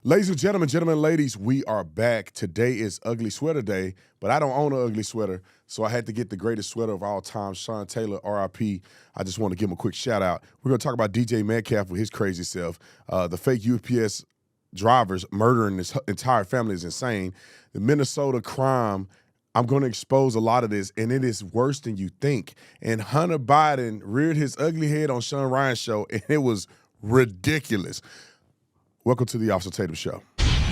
Ladies and gentlemen, ladies, we are back. Today is Ugly Sweater Day, but I don't own an ugly sweater, so I had to get the greatest sweater of all time, Sean Taylor, RIP. I just want to give him a quick shout out. We're going to talk about DK Metcalf with his crazy self. The fake UPS drivers murdering this entire family is insane. The Minnesota crime, I'm going to expose a lot of this, and it is worse than you think. And Hunter Biden reared his ugly head on Shawn Ryan's show, and it was ridiculous. Welcome to the Officer Tatum Show.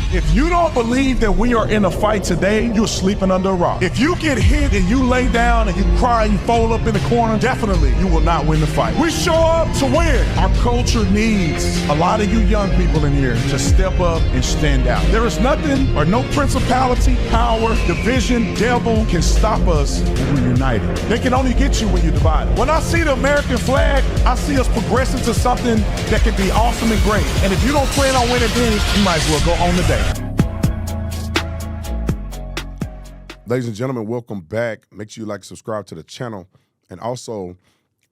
If you don't believe that we are in a fight today, you're sleeping under a rock. If you get hit and you lay down and you cry and you fold up in the corner, definitely you will not win the fight. We show up to win. Our culture needs a lot of you young people in here to step up and stand out. There is nothing or no principality, power, division, devil can stop us when we're united. They can only get you when you're divided. When I see the American flag, I see us progressing to something that can be awesome and great. And if you don't plan on winning then, you might as well go on the day. Ladies and gentlemen, welcome back. Make sure you like, subscribe to the channel, and also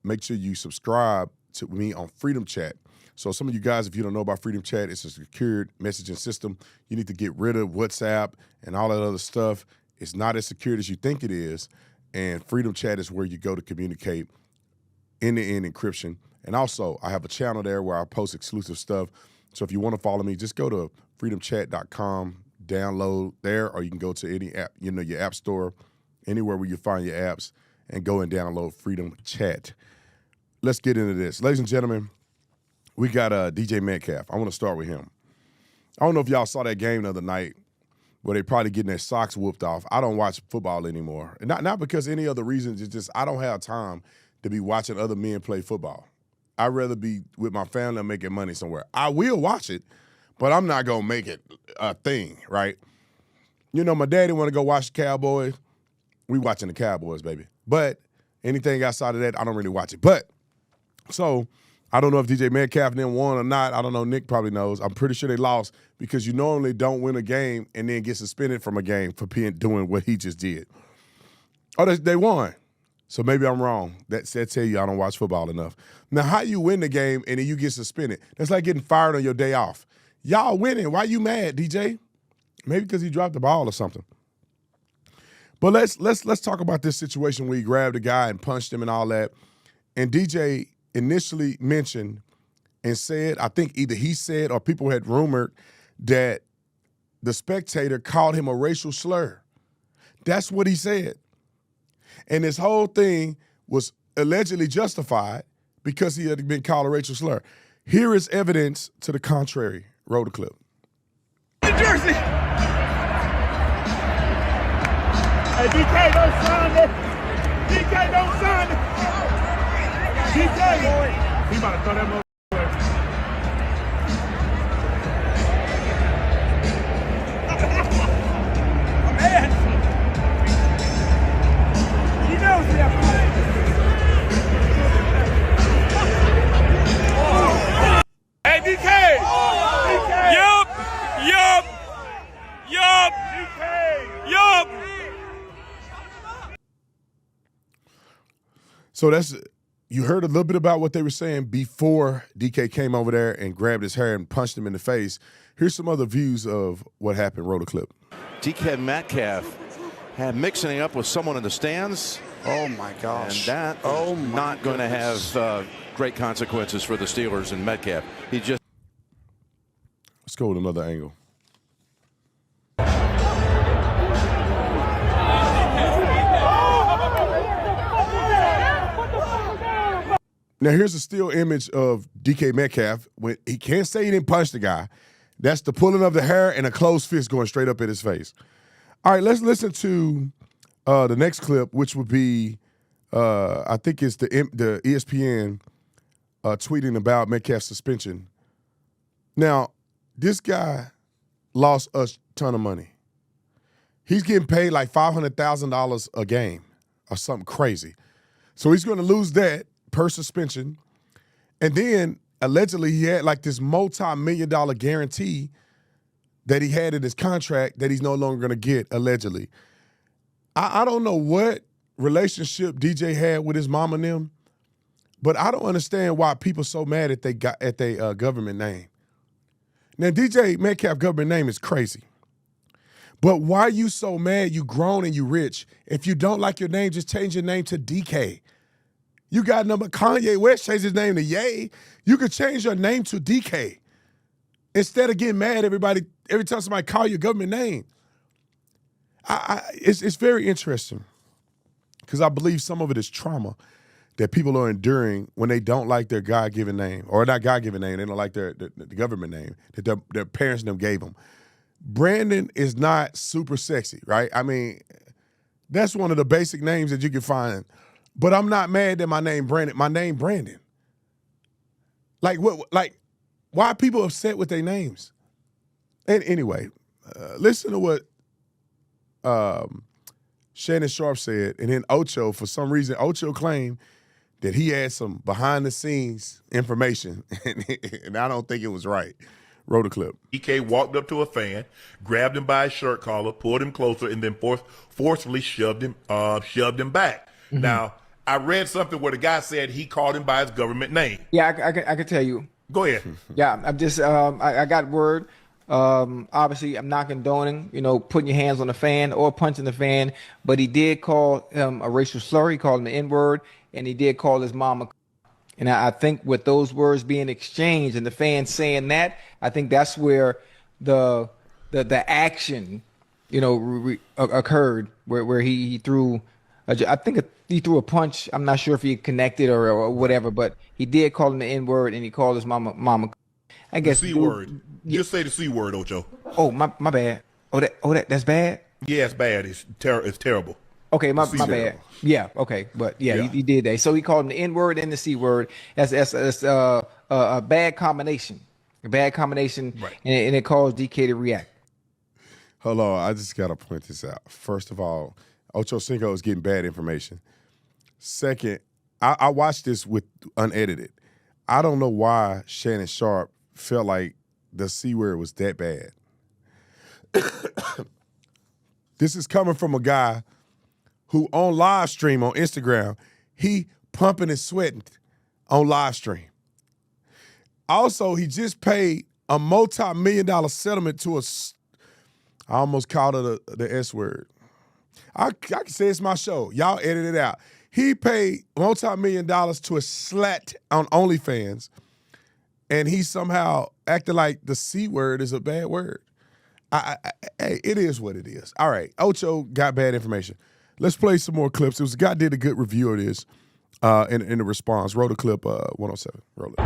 make sure you subscribe to me on Freedom Chat. So some of you guys, if you don't know about Freedom Chat, it's a secured messaging system. You need to get rid of WhatsApp and all that other stuff. It's not as secure as you think it is, and Freedom Chat is where you go to communicate end-to-end encryption. And also, I have a channel there where I post exclusive stuff. So if you want to follow me, just go to freedomchat.com, download there, or you can go to any app, your app store, anywhere where you find your apps, and go and download Freedom Chat. Let's get into this. Ladies and gentlemen, we got DK Metcalf. I want to start with him. I don't know if y'all saw that game the other night where they probably getting their socks whooped off. I don't watch football anymore. And not because any other reasons, it's just I don't have time to be watching other men play football. I'd rather be with my family and making money somewhere. I will watch it, but I'm not going to make it a thing, right? You know, my daddy want to go watch the Cowboys. We watching the Cowboys, baby. But anything outside of that, I don't really watch it. But, so, I don't know if DK Metcalf then won or not. I don't know. Nick probably knows. I'm pretty sure they lost because you normally don't win a game and then get suspended from a game for doing what he just did. Oh, they won. So maybe I'm wrong. That tell you I don't watch football enough. Now, how you win the game and then you get suspended? That's like getting fired on your day off. Y'all winning. Why you mad, DJ? Maybe because he dropped the ball or something. But let's talk about this situation where he grabbed a guy and punched him and all that. And DJ initially mentioned and said, I think either he said or people had rumored that the spectator called him a racial slur. That's what he said. And this whole thing was allegedly justified because he had been called a racial slur. Here is evidence to the contrary. Roll the clip. New Jersey. Hey, DK, don't sign it. DK, don't sign it. DK, boy. He about to throw that motherfucker away. Man. He knows that. Hey, DK. Yup. So you heard a little bit about what they were saying before DK came over there and grabbed his hair and punched him in the face. Here's some other views of what happened. Roll the clip. DK Metcalf had mixing it up with someone in the stands. Oh my gosh. And that is not going to have great consequences for the Steelers and Metcalf. Let's go with another angle. Now, here's a still image of DK Metcalf. When he can't say he didn't punch the guy. That's the pulling of the hair and a closed fist going straight up in his face. All right, let's listen to the next clip, which would be, I think it's the ESPN tweeting about Metcalf's suspension. Now, this guy lost a ton of money. He's getting paid like $500,000 a game or something crazy. So he's going to lose that per suspension. And then allegedly he had like this multi-million-dollar guarantee that he had in his contract that he's no longer going to get, allegedly. I don't know what relationship DJ had with his mom and them, but I don't understand why people so mad at their government name. Now, DJ Metcalf government name is crazy. But why are you so mad? You grown and you rich. If you don't like your name, just change your name to DK. You got number Kanye West changed his name to Ye. You could change your name to DK. Instead of getting mad every time somebody call your government name. It's very interesting because I believe some of it is trauma that people are enduring when they don't like their God-given name, or not God-given name, they don't like the government name that their parents them gave them. Brandon is not super sexy, right? I mean, that's one of the basic names that you can find. But I'm not mad that my name Brandon. Like what? Like why are people upset with their names? And anyway, listen to what Shannon Sharpe said, and then Ocho. For some reason, Ocho claimed that he had some behind-the-scenes information, and I don't think it was right. Roll the clip. DK walked up to a fan, grabbed him by his shirt collar, pulled him closer, and then forcefully shoved him back. Mm-hmm. Now, I read something where the guy said he called him by his government name. Yeah, I can tell you. Go ahead. Yeah, I'm just I got word. Obviously, I'm not condoning, putting your hands on the fan or punching the fan, but he did call him a racial slur. He called him the N-word, and he did call his mama. And I think with those words being exchanged and the fans saying that, I think that's where the action, occurred, where he threw. I think he threw a punch. I'm not sure if he connected or whatever, but he did call him the N-word, and he called his mama. I guess the C word. Just say the C word, Ocho. Oh, my bad. That's bad. Yeah, it's bad. It's terrible. Okay, my bad. Yeah, okay, but yeah. He did that. So he called him the N-word and the C word. That's a bad combination. A bad combination, right. And it caused DK to react. Hold on, I just got to point this out. First of all, Ocho Cinco is getting bad information. Second, I watched this with unedited. I don't know why Shannon Sharpe felt like the C word was that bad. This is coming from a guy who on live stream on Instagram, he pumping and sweating on live stream. Also, he just paid a multi-million-dollar settlement to I almost called it the S word. I can say it's my show. Y'all edit it out. He paid multi-million-dollars to a slut on OnlyFans, and he somehow acted like the C word is a bad word. Hey, it is what it is. All right, Ocho got bad information. Let's play some more clips. It was a guy did a good review of this in the response. Roll the clip 107. Roll it.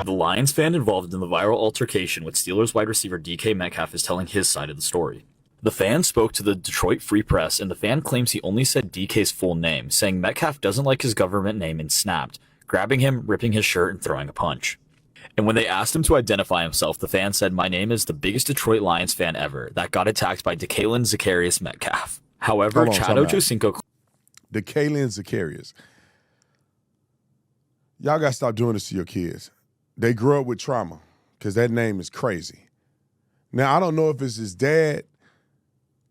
The Lions fan involved in the viral altercation with Steelers wide receiver DK Metcalf is telling his side of the story. The fan spoke to the Detroit Free Press, and the fan claims he only said DK's full name, saying Metcalf doesn't like his government name and snapped, grabbing him, ripping his shirt, and throwing a punch. And when they asked him to identify himself, the fan said, "My name is the biggest Detroit Lions fan ever that got attacked by DK Zacharias Metcalf." However, Chad Ochocinco... DK Zacharias. Y'all got to stop doing this to your kids. They grew up with trauma because that name is crazy. Now, I don't know if it's his dad,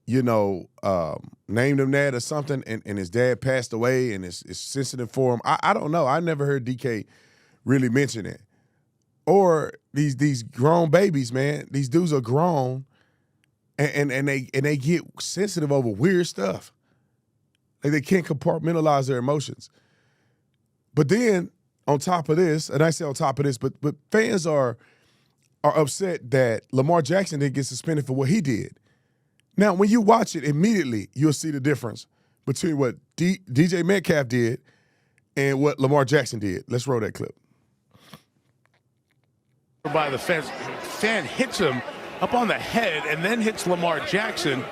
named him that or something, and his dad passed away and it's sensitive for him. I don't know. I never heard DK really mention it. Or these grown babies, man. These dudes are grown, and they get sensitive over weird stuff. Like they can't compartmentalize their emotions. But then on top of this, and I say on top of this, but fans are upset that Lamar Jackson didn't get suspended for what he did. Now, when you watch it immediately, you'll see the difference between what DJ Metcalf did and what Lamar Jackson did. Let's roll that clip. By the fence, fan hits him up on the head and then hits Lamar Jackson.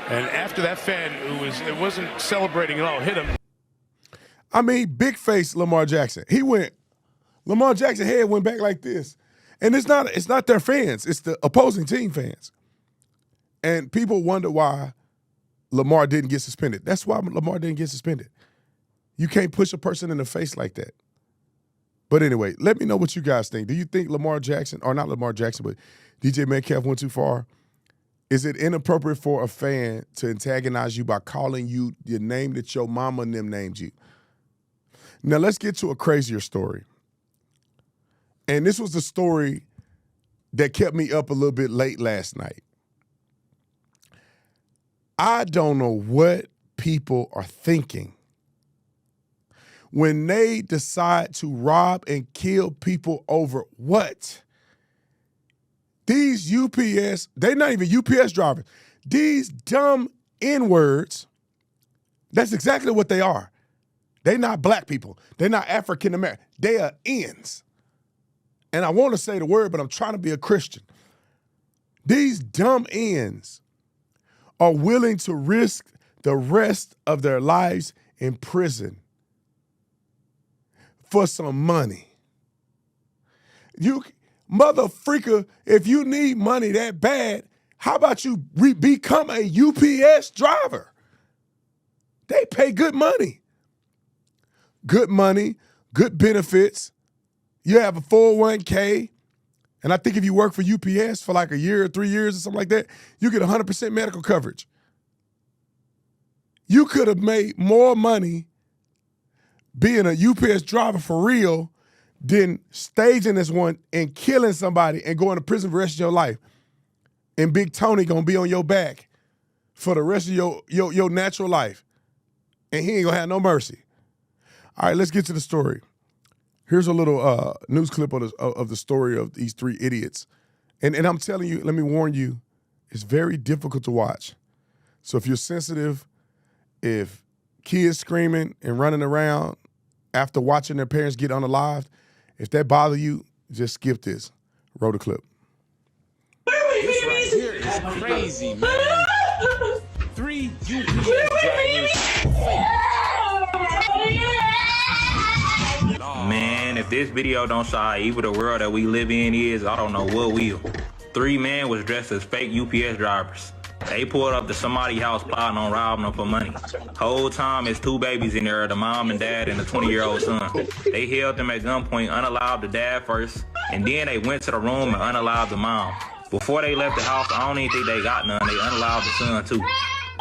And after that fan, it wasn't celebrating at all, hit him. I mean, big face Lamar Jackson. Lamar Jackson's head went back like this. And it's not their fans, it's the opposing team fans. And people wonder why Lamar didn't get suspended. That's why Lamar didn't get suspended. You can't push a person in the face like that. But anyway, let me know what you guys think. Do you think Lamar Jackson, or not Lamar Jackson, but DJ Metcalf went too far? Is it inappropriate for a fan to antagonize you by calling you your name that your mama and them named you? Now let's get to a crazier story. And this was the story that kept me up a little bit late last night. I don't know what people are thinking when they decide to rob and kill people over what? These UPS, they're not even UPS drivers. These dumb N-words, that's exactly what they are. They're not black people. They're not African American. They are N's. And I want to say the word, but I'm trying to be a Christian. These dumb N's are willing to risk the rest of their lives in prison for some money. You mother freaker, if you need money that bad, how about you become a UPS driver? They pay good money. Good money, good benefits. You have a 401k. And I think if you work for UPS for like a year or 3 years or something like that, you get 100% medical coverage. You could have made more money being a UPS driver for real than staging this one and killing somebody and going to prison for the rest of your life. And Big Tony gonna be on your back for the rest of your natural life. And he ain't gonna have no mercy. All right, let's get to the story. Here's a little news clip of the story of these three idiots. And I'm telling you, let me warn you, it's very difficult to watch. So if you're sensitive, if kids screaming and running around after watching their parents get unalived, if that bothers you, just skip this. Roll the clip. This right here is crazy, man. 3 UPS drivers. Man, if this video don't show how evil the world that we live in is, I don't know what will. 3 men was dressed as fake UPS drivers. They pulled up to somebody's house plotting on robbing them for money. Whole time it's 2 babies in there, the mom and dad and the 20-year-old son. They held them at gunpoint, unalived the dad first, and then they went to the room and unalived the mom. Before they left the house, I don't even think they got none. They unalived the son too.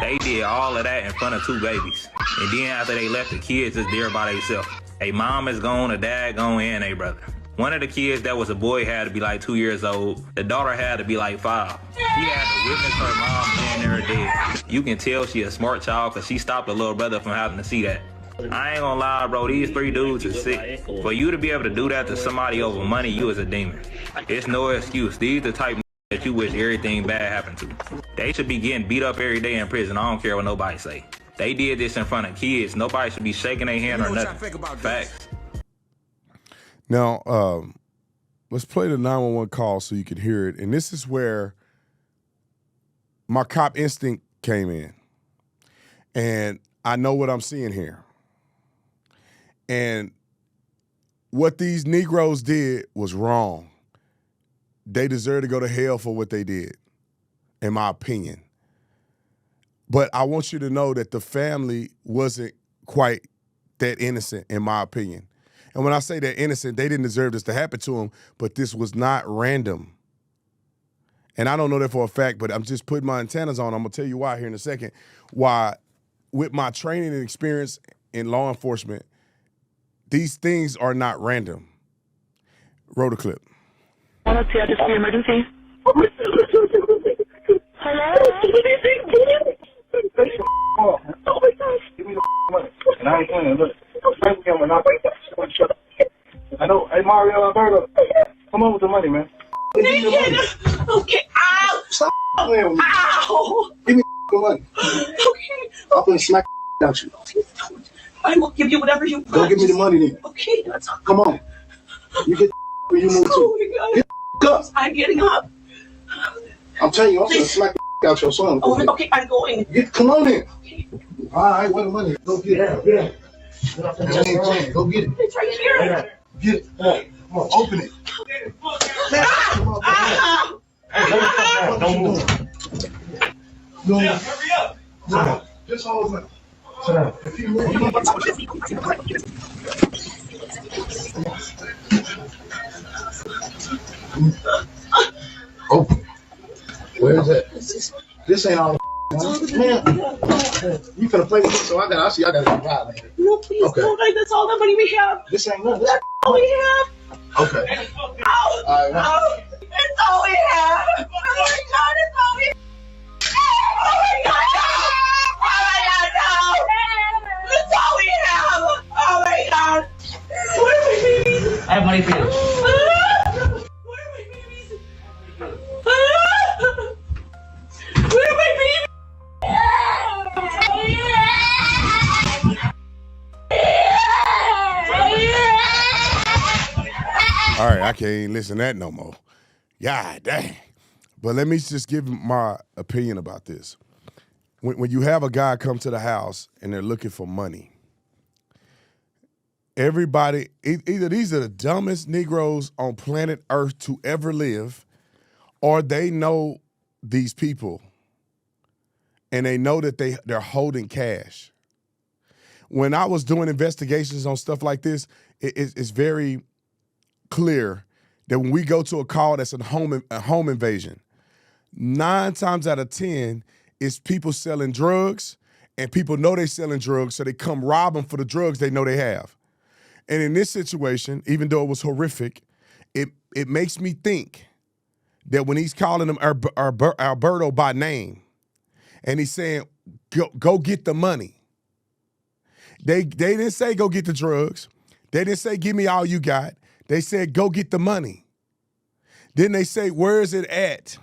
They did all of that in front of 2 babies. And then after they left, the kids just there by themselves. A mom is gone, a dad gone, and a brother. One of the kids that was a boy had to be like 2 years old. The daughter had to be like 5. She had to witness her mom laying there dead. You can tell she a smart child because she stopped her little brother from having to see that. I ain't gonna lie, bro, these 3 dudes are sick. For you to be able to do that to somebody over money, you is a demon. It's no excuse. These the type that you wish everything bad happened to. They should be getting beat up every day in prison. I don't care what nobody say. They did this in front of kids. Nobody should be shaking their hand or nothing. Facts. Now, let's play the 911 call so you can hear it. And this is where my cop instinct came in. And I know what I'm seeing here. And what these Negroes did was wrong. They deserve to go to hell for what they did, in my opinion. But I want you to know that the family wasn't quite that innocent, in my opinion. And when I say they're innocent, they didn't deserve this to happen to them, but this was not random. And I don't know that for a fact, but I'm just putting my antennas on. I'm going to tell you why here in a second. Why, with my training and experience in law enforcement, these things are not random. Roll the clip. Hello? Oh my gosh. Give me the money. And I ain't playing. Look. I know. Hey, Mario Alberto. Come on with the money, man. Okay. Ow. Stop playing with me. Ow. Give me the money. Okay. I'm going to smack out you. I will give you whatever you want. Go give me the money then. Okay. That's all. Come on. You get where you move to. Oh my God. Get up. I'm getting up. I'm telling you, I'm going to smack out your son. Oh, okay, I'm going. Come on in. Okay. All right, where the money? Go get it. Yeah. Go get it. It's right here. Get it. Come on, open it. Come on, hey, don't move. Yeah, hurry up. No, just hold it. Sit down. If you move, open. Where is that? This ain't all Man, you finna play with me, so I gotta go ride later. No, please Okay. don't. Like, that's all the money we have. This ain't nothing. That's all we have. Okay. Oh, All right. it's all we have. Oh my God, it's all we have. Oh my God, no. Oh my God, no. It's all we have. Oh my God. Where are my babies? I have money for you. Where are my babies? Where are my babies? All right, I can't listen to that no more. God dang. But let me just give my opinion about this. When you have a guy come to the house and they're looking for money, everybody, either these are the dumbest Negroes on planet Earth to ever live, or they know these people and they know that they're holding cash. When I was doing investigations on stuff like this, it's very clear that when we go to a call that's a home invasion, 9 times out of 10 is people selling drugs, and people know they're selling drugs, so they come rob them for the drugs they know they have. And in this situation, even though it was horrific, it makes me think that when he's calling them Alberto by name, and he's saying, go get the money. They didn't say go get the drugs. They didn't say give me all you got. They said go get the money. Then they say where is it at?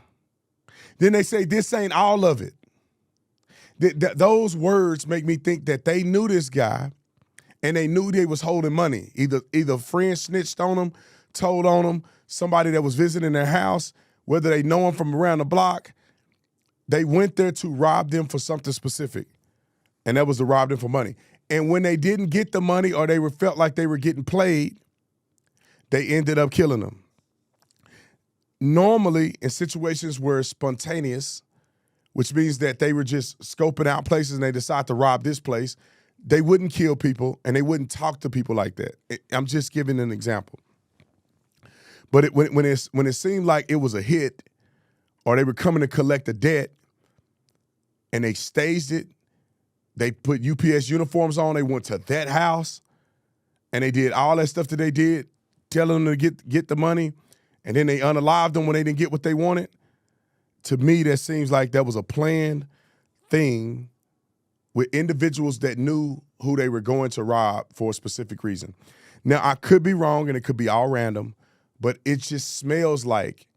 Then they say this ain't all of it. Those words make me think that they knew this guy and they knew they was holding money. Either friends snitched on them, told on them, somebody that was visiting their house, whether they know him from around the block, they went there to rob them for something specific. And that was to rob them for money. And when they didn't get the money or they felt like they were getting played, they ended up killing them. Normally, in situations where it's spontaneous, which means that they were just scoping out places and they decide to rob this place, they wouldn't kill people and they wouldn't talk to people like that. I'm just giving an example. But when it seemed like it was a hit or they were coming to collect a debt and they staged it, they put UPS uniforms on, they went to that house and they did all that stuff that they did, telling them to get the money, and then they unalived them when they didn't get what they wanted. To me, that seems like that was a planned thing with individuals that knew who they were going to rob for a specific reason. Now, I could be wrong and it could be all random, but it just smells like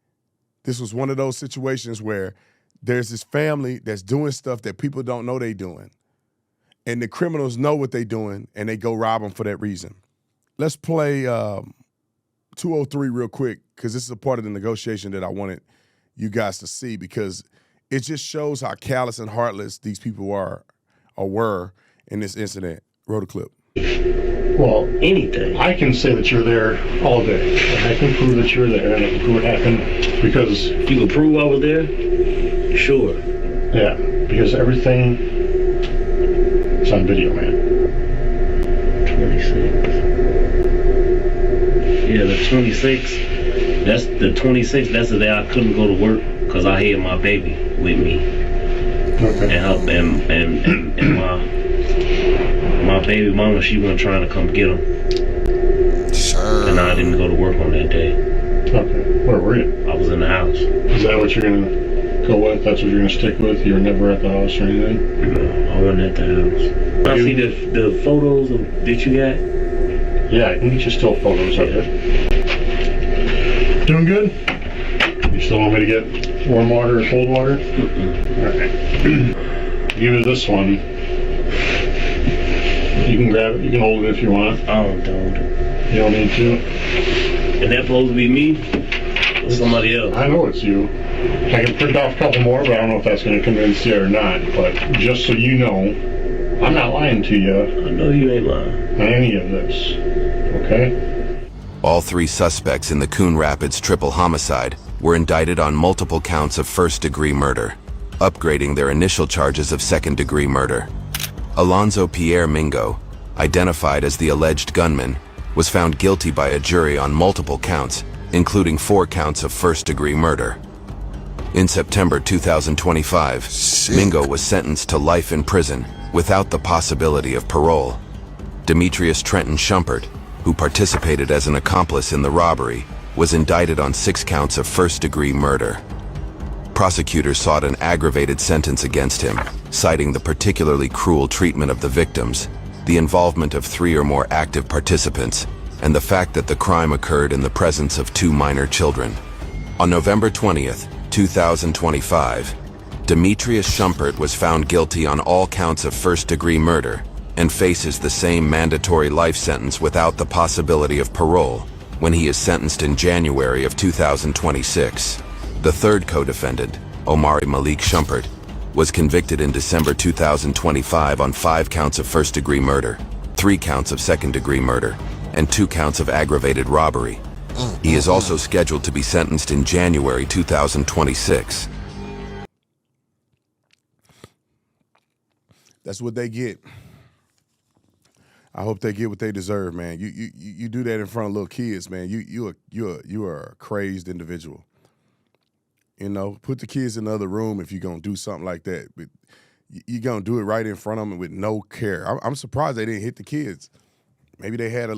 this was one of those situations where there's this family that's doing stuff that people don't know they doing. And the criminals know what they're doing, and they go rob them for that reason. Let's play 203 real quick, because this is a part of the negotiation that I wanted you guys to see, because it just shows how callous and heartless these people are or were in this incident. Roll the clip. Well, anything. I can say that you're there all day. And I can prove that you were there, and I can prove what happened because... You can prove I was there? Sure. Yeah, because everything... It's on video, man. 26. Yeah, the 26. That's the 26. That's the day I couldn't go to work because I had my baby with me. Okay. And my baby mama, she wasn't trying to come get him. Sure. And I didn't go to work on that day. Okay. Where were you? I was in the house. Is that what you're gonna go with? That's what you're gonna stick with? You were never at the house or anything? No, I wasn't at the house. I see the photos that you got. Yeah, I can get you still photos of it. Doing good? You still want me to get warm water or cold water? Alright. Give me this one. You can grab it, you can hold it if you want. I don't hold it. You don't need to? And that supposed to be me? Or somebody else? I know it's you. I can print off a couple more, but I don't know if that's going to convince you or not. But just so you know, I'm not lying to you. I know you ain't lying. On any of this. Okay? All 3 suspects in the Coon Rapids triple homicide were indicted on multiple counts of first-degree murder, upgrading their initial charges of second-degree murder. Alonzo Pierre Mingo, identified as the alleged gunman, was found guilty by a jury on multiple counts, including 4 counts of first-degree murder. In September 2025, Mingo was sentenced to life in prison without the possibility of parole. Demetrius Trenton Shumpert, who participated as an accomplice in the robbery, was indicted on 6 counts of first-degree murder. Prosecutors sought an aggravated sentence against him, citing the particularly cruel treatment of the victims, the involvement of 3 or more active participants, and the fact that the crime occurred in the presence of 2 minor children. On November 20th, 2025, Demetrius Shumpert was found guilty on all counts of first-degree murder and faces the same mandatory life sentence without the possibility of parole when he is sentenced in January of 2026. The third co-defendant, Omari Malik Shumpert, was convicted in December 2025 on 5 counts of first-degree murder, 3 counts of second-degree murder, and 2 counts of aggravated robbery. He is also scheduled to be sentenced in January 2026. That's what they get. I hope they get what they deserve, man. You do that in front of little kids, man. You are a crazed individual. You know, put the kids in the other room if you're gonna do something like that. But you're gonna do it right in front of them with no care. I'm surprised they didn't hit the kids. Maybe they had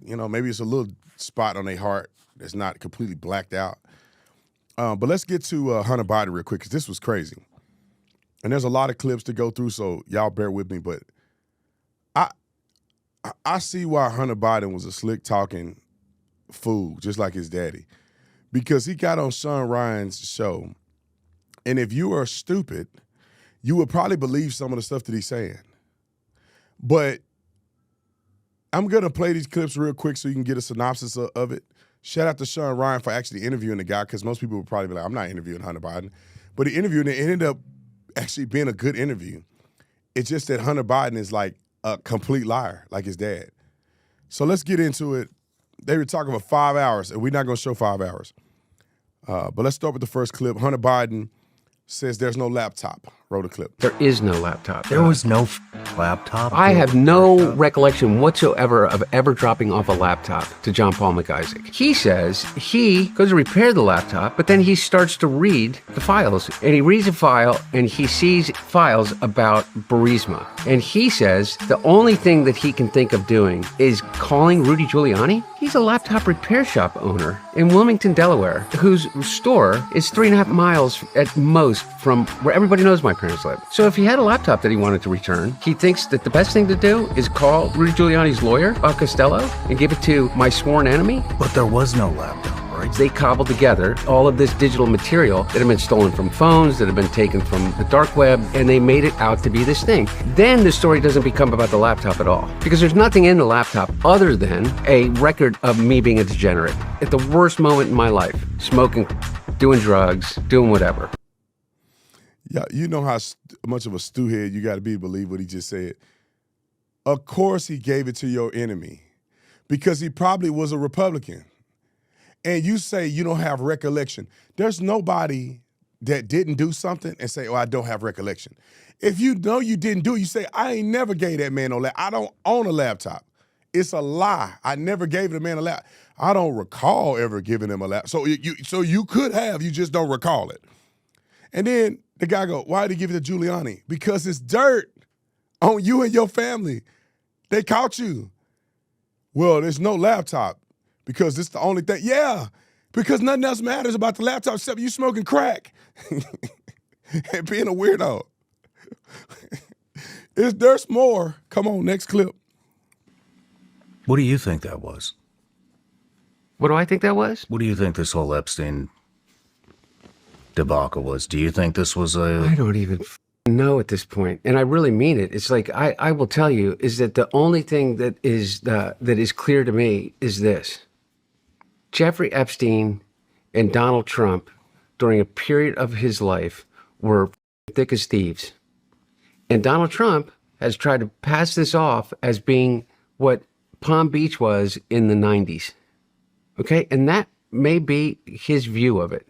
maybe it's a little spot on their heart that's not completely blacked out. But let's get to Hunter Biden real quick, because this was crazy. And there's a lot of clips to go through, so y'all bear with me. But I see why Hunter Biden was a slick-talking fool, just like his daddy. Because he got on Shawn Ryan's show, and if you are stupid, you would probably believe some of the stuff that he's saying. But I'm going to play these clips real quick so you can get a synopsis of it. Shout out to Shawn Ryan for actually interviewing the guy, because most people would probably be like, I'm not interviewing Hunter Biden. But he interviewed, and it ended up actually being a good interview. It's just that Hunter Biden is like a complete liar, like his dad. So let's get into it. They were talking for 5 hours, and we're not going to show 5 hours. But let's start with the first clip. Hunter Biden says there's no laptop. Roll the clip. There is no laptop. There was no laptop. I have no recollection whatsoever of ever dropping off a laptop to John Paul McIsaac. He says he goes to repair the laptop, but then he starts to read the files. And he reads a file, and he sees files about Burisma. And he says the only thing that he can think of doing is calling Rudy Giuliani. He's a laptop repair shop owner in Wilmington, Delaware, whose store is 3.5 miles at most from where everybody knows my parents live. So if he had a laptop that he wanted to return, he thinks that the best thing to do is call Rudy Giuliani's lawyer, Bob Costello, and give it to my sworn enemy. But there was no laptop, right? They cobbled together all of this digital material that had been stolen from phones, that had been taken from the dark web, and they made it out to be this thing. Then the story doesn't become about the laptop at all, because there's nothing in the laptop other than a record of me being a degenerate at the worst moment in my life, smoking, doing drugs, doing whatever. Yeah, you know how much of a stewhead you got to be to believe what he just said. Of course he gave it to your enemy, because he probably was a Republican. And you say you don't have recollection. There's nobody that didn't do something and say, oh, I don't have recollection. If you know you didn't do it, you say, I ain't never gave that man no laptop. I don't own a laptop. It's a lie. I never gave the man a laptop. I don't recall ever giving him a laptop. So you could have, you just don't recall it. And then the guy go, why did he give it to Giuliani? Because it's dirt on you and your family. They caught you. Well, there's no laptop because it's the only thing. Yeah, because nothing else matters about the laptop except you smoking crack and being a weirdo. There's more. Come on, next clip. What do you think that was? What do I think that was? What do you think this whole Epstein debacle was? Do you think this was a... I don't even know at this point, and I really mean it. It's like I will tell you is that the only thing that is clear to me is this: Jeffrey Epstein and Donald Trump, during a period of his life, were thick as thieves, and Donald Trump has tried to pass this off as being what Palm Beach was in the 90s. Okay, and that may be his view of it.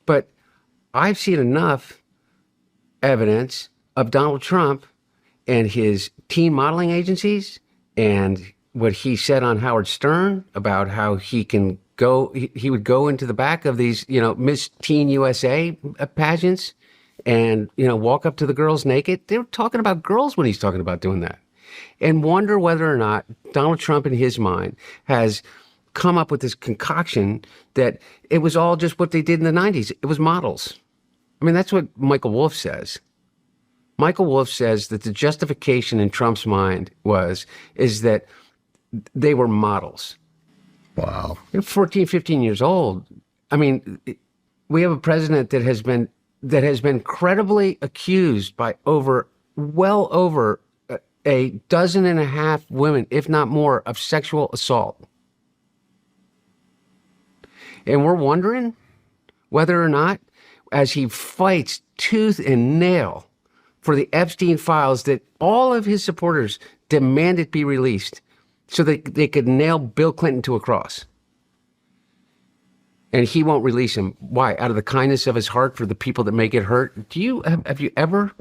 But I've seen enough evidence of Donald Trump and his teen modeling agencies and what he said on Howard Stern about how he can he would go into the back of these, Miss Teen USA pageants and, walk up to the girls naked. They were talking about girls when he's talking about doing that. And wonder whether or not Donald Trump in his mind has come up with this concoction that it was all just what they did in the 90s. It was models. I mean, that's what Michael Wolff says. Michael Wolff says that the justification in Trump's mind is that they were models. Wow. They're 14, 15 years old. I mean, we have a president that has been credibly accused by well over a dozen and a half women, if not more, of sexual assault. And we're wondering whether or not, as he fights tooth and nail for the Epstein files that all of his supporters demanded be released so that they could nail Bill Clinton to a cross. And he won't release him. Why? Out of the kindness of his heart for the people that may get hurt. Have you ever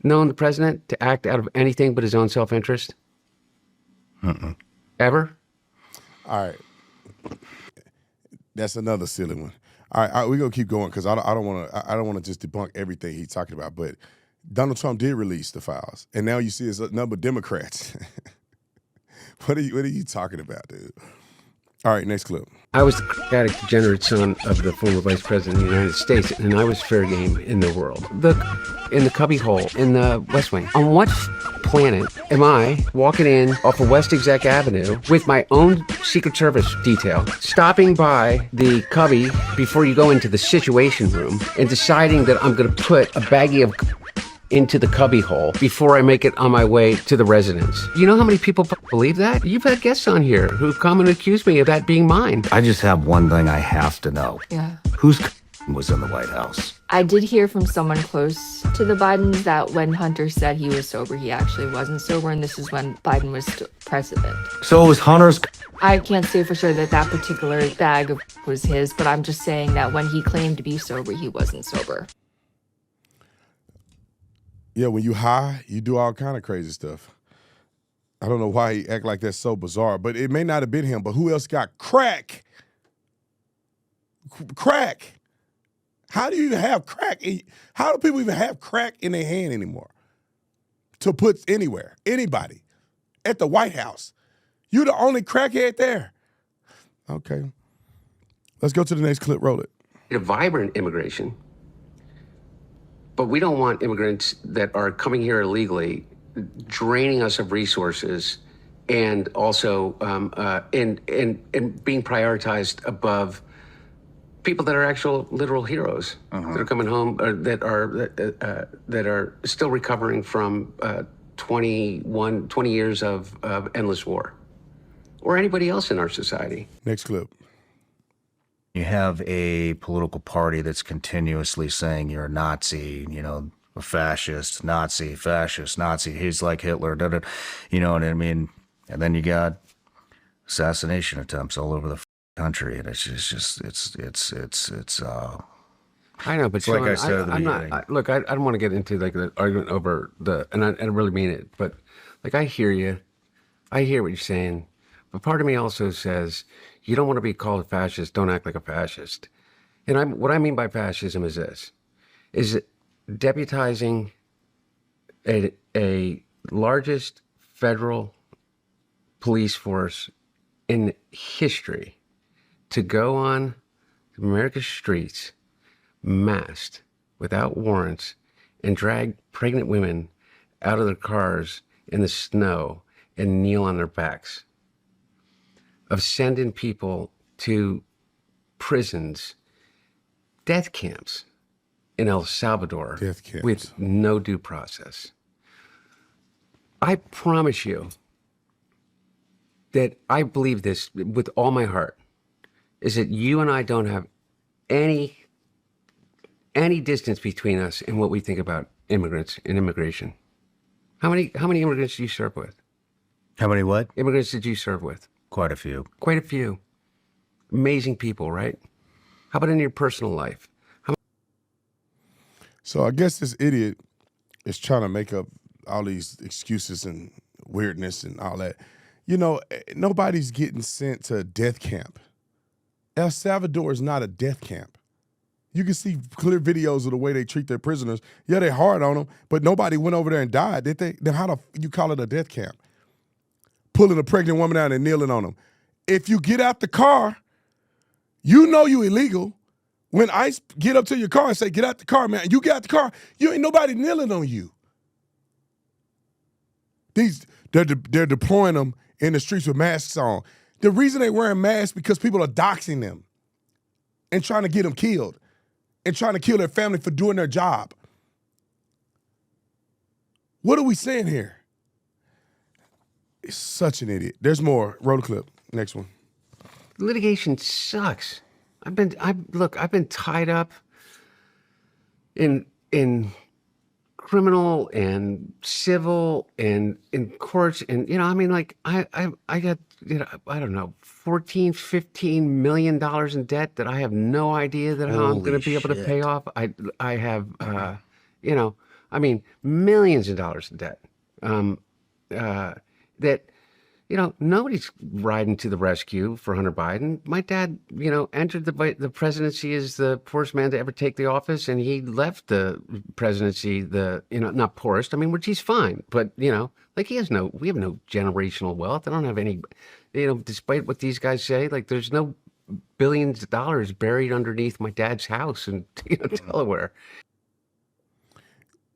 known the president to act out of anything but his own self-interest? Ever? All right. That's another silly one. All right, we're gonna keep going because I don't want to just debunk everything he's talking about. But Donald Trump did release the files, and now you see it's a number of Democrats. What are you talking about, dude? All right, next clip. I was the chaotic, degenerate son of the former vice president of the United States, and I was fair game in the world. In the cubby hole, in the West Wing. On what planet am I walking in off of West Exec Avenue with my own Secret Service detail, stopping by the cubby before you go into the Situation Room, and deciding that I'm going to put a baggie of into the cubby hole before I make it on my way to the residence? You know how many people believe that? You've had guests on here who come and accuse me of that being mine. I just have one thing I have to know. Yeah. Whose was in the White House? I did hear from someone close to the Bidens that when Hunter said he was sober, he actually wasn't sober, and this is when Biden was president. So it was Hunter's. I can't say for sure that particular bag was his, but I'm just saying that when he claimed to be sober, he wasn't sober. Yeah, when you high, you do all kind of crazy stuff. I don't know why he act like that's so bizarre, but it may not have been him. But who else got crack? Crack. How do you even have crack? How do people even have crack in their hand anymore? To put anywhere, anybody, at the White House. You're the only crackhead there. Okay. Let's go to the next clip. Roll it. A vibrant immigration. But we don't want immigrants that are coming here illegally, draining us of resources, and also and being prioritized above people that are actual literal heroes that are coming home, or that are still recovering from 20 years of endless war, or anybody else in our society. Next clip. You have a political party that's continuously saying you're a Nazi, a fascist, Nazi, fascist, Nazi. He's like Hitler, you know what I mean? And then you got assassination attempts all over the country, and it's I know, but like Shawn, I said at the beginning. I don't want to get into like the argument over and I really mean it, but like I hear you, I hear what you're saying, but part of me also says, you don't want to be called a fascist, don't act like a fascist. And what I mean by fascism is this, is deputizing a largest federal police force in history to go on America's streets, masked, without warrants, and drag pregnant women out of their cars in the snow and kneel on their backs, of sending people to prisons, death camps in El Salvador with no due process. I promise you that I believe this with all my heart, is that you and I don't have any distance between us in what we think about immigrants and immigration. How many immigrants did you serve with? How many what? Immigrants did you serve with? Quite a few. Quite a few. Amazing people, right? How about in your personal life? So I guess this idiot is trying to make up all these excuses and weirdness and all that. Nobody's getting sent to a death camp. El Salvador is not a death camp. You can see clear videos of the way they treat their prisoners. Yeah, they're hard on them, but nobody went over there and died, did they? Then how do you call it a death camp? Pulling a pregnant woman out and kneeling on them. If you get out the car, you know you illegal. When ICE get up to your car and say, get out the car, man, you get out the car, you ain't nobody kneeling on you. They're deploying them in the streets with masks on. The reason they're wearing masks because people are doxing them and trying to get them killed and trying to kill their family for doing their job. What are we saying here? It's such an idiot. There's more. Roll the clip. Next one. Litigation sucks. I've been tied up in criminal and civil and in courts, and I got I don't know, $14-15 million in debt that I have no idea that how I'm going to be able to pay off. I have millions of dollars in debt. That nobody's riding to the rescue for Hunter Biden. My dad, entered the presidency as the poorest man to ever take the office, and he left the presidency not poorest. Which he's fine, but we have no generational wealth. I don't have any, despite what these guys say, there's no billions of dollars buried underneath my dad's house in Delaware.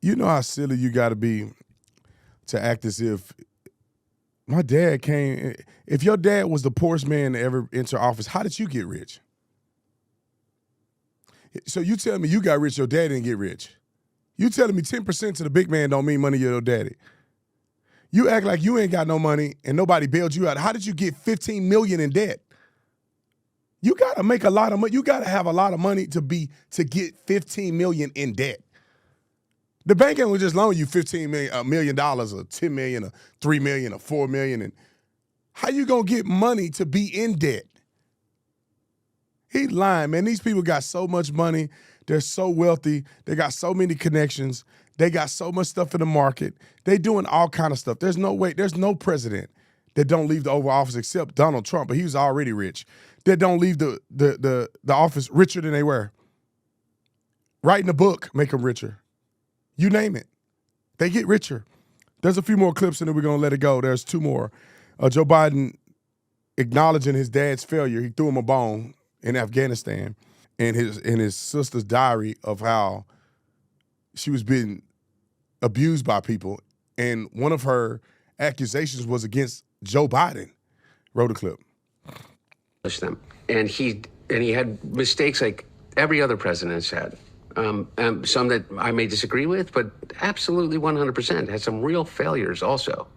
You know how silly you got to be to act as if my dad came. If your dad was the poorest man to ever enter office, how did you get rich? So you tell me you got rich, your dad didn't get rich. You telling me 10% to the big man don't mean money to your daddy. You act like you ain't got no money and nobody bailed you out. How did you get $15 million in debt? You got to make a lot of money. You got to have a lot of money to get $15 million in debt. The bank ain't just loan you $15 million, $1 million, or $10 million, or $3 million, or $4 million. And how you gonna get money to be in debt? He lying, man. These people got so much money. They're so wealthy. They got so many connections. They got so much stuff in the market. They doing all kind of stuff. There's no way. There's no president that don't leave the Oval Office except Donald Trump, but he was already rich. That don't leave the office richer than they were. Writing a book make them richer. You name it. They get richer. There's a few more clips and then we're going to let it go. There's two more. Joe Biden acknowledging his dad's failure. He threw him a bone in Afghanistan, and his sister's diary of how she was being abused by people. And one of her accusations was against Joe Biden. Roll the clip. Them. And he had mistakes like every other president has had. Some that I may disagree with, but absolutely 100% had some real failures also.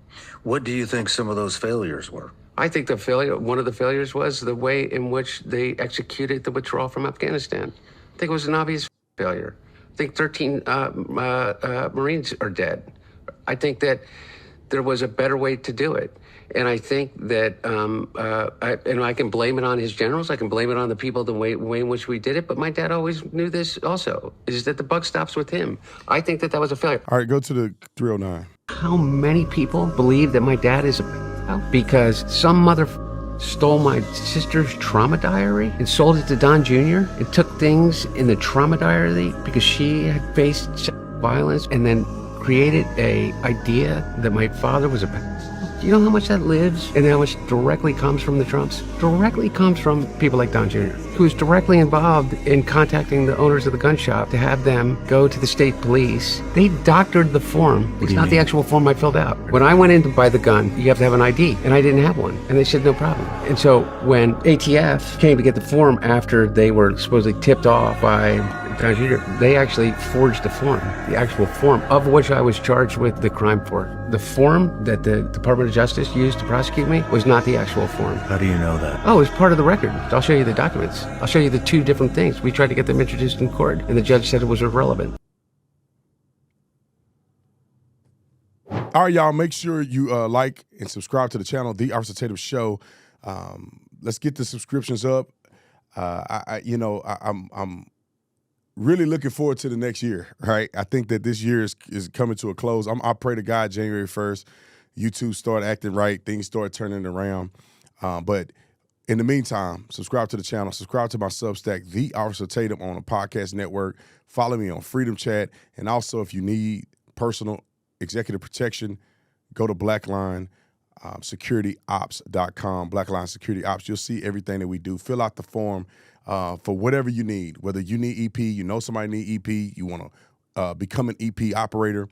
What do you think some of those failures were? I think one of the failures was the way in which they executed the withdrawal from Afghanistan. I think it was an obvious failure. I think 13 Marines are dead. I think that there was a better way to do it. And I think that, I can blame it on his generals. I can blame it on the people, the way in which we did it. But my dad always knew this also, is that the buck stops with him. I think that was a failure. All right, go to the 309. How many people believe that my dad is because some mother stole my sister's trauma diary and sold it to Don Jr. and took things in the trauma diary because she had faced violence and then created a idea that my father was a... Do you know how much that lives and how much directly comes from the Trumps? Directly comes from people like Don Jr., who's directly involved in contacting the owners of the gun shop to have them go to the state police. They doctored the form. It's not the actual form I filled out. When I went in to buy the gun, you have to have an ID, and I didn't have one. And they said, no problem. And so when ATF came to get the form after they were supposedly tipped off by Don Jr., they actually forged the form, the actual form of which I was charged with the crime for. The form that the Department of Justice used to prosecute me was not the actual form. How do you know that? Oh, it's part of the record. I'll show you the documents. I'll show you the two different things. We tried to get them introduced in court, and the judge said it was irrelevant. All right, y'all, make sure you like and subscribe to the channel, The Officer Tatum Show. Let's get the subscriptions up. I'm really looking forward to the next year, right? I think that this year is coming to a close. I pray to God January 1st, YouTube start acting right, things start turning around. But In the meantime, subscribe to the channel, subscribe to my Substack, The Officer Tatum, on the podcast network. Follow me on Freedom Chat. And also, if you need personal executive protection, go to Blackline securityops.com, Blackline Security Ops. You'll see everything that we do. Fill out the form for whatever you need, whether you need EP, you know somebody need EP, you want to become an EP operator,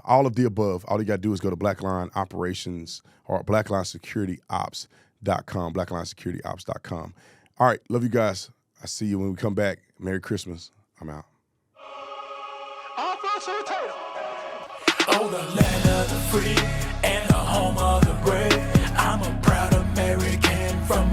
all of the above. All you got to do is go to Blackline Operations or BlacklineSecurityOps.com, BlacklineSecurityOps.com. All right, love you guys. I see you when we come back. Merry Christmas. I'm out. Oh, the land of the free and the home of the brave. I'm a proud American from